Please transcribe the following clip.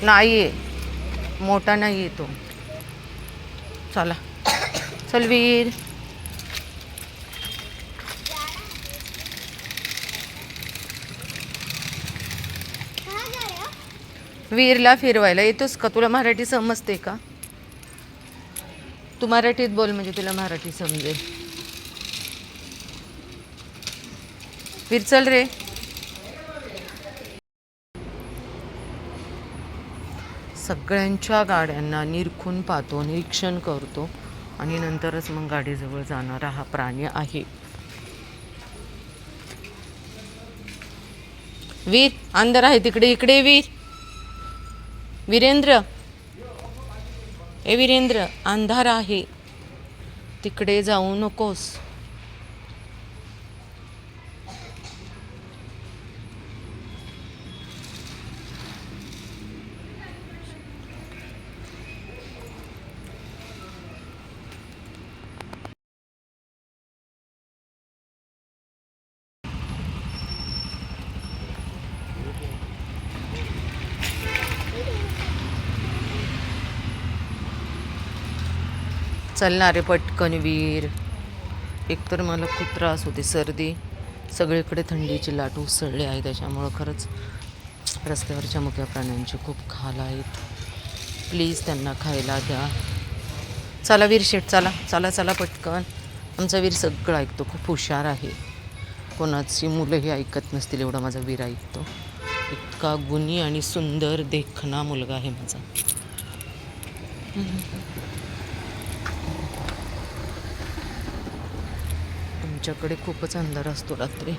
नाही आहे, मोठा नाही आहे तो. चला चल वीर. वीरला फिरवायला येतोस का? तुला मराठी समजते का? तू मराठीत बोल म्हणजे तुला मराठी समजेल. वीर चल रे. सगळ्यांच्या गाड्यांना निरखून पाहतो, निरीक्षण करतो आणि नंतरच मग गाडीजवळ जाणारा हा प्राणी आहे. वीर अंधार आहे तिकडे. इकडे वीर. वीरेंद्र, ए वीरेंद्र, अंधार आहे तिकडे जाऊ नकोस. चलणारे पटकन वीर. एकतर मला खूप त्रास होते, सर्दी, सगळीकडे थंडीची लाट उसळली आहे. त्याच्यामुळं खरंच रस्त्यावरच्या मुक्या प्राण्यांचे खूप हाल आहेत. प्लीज त्यांना खायला द्या. चला वीर शेट, चला चला चला पटकन. आमचा वीर सगळं ऐकतो, खूप हुशार आहे. कोणाची मुलंही ऐकत नसतील एवढा माझा वीर ऐकतो. इतका गुणी आणि सुंदर देखणा मुलगा आहे माझा. आमच्याकडे खूपच अंधार असतो रात्री.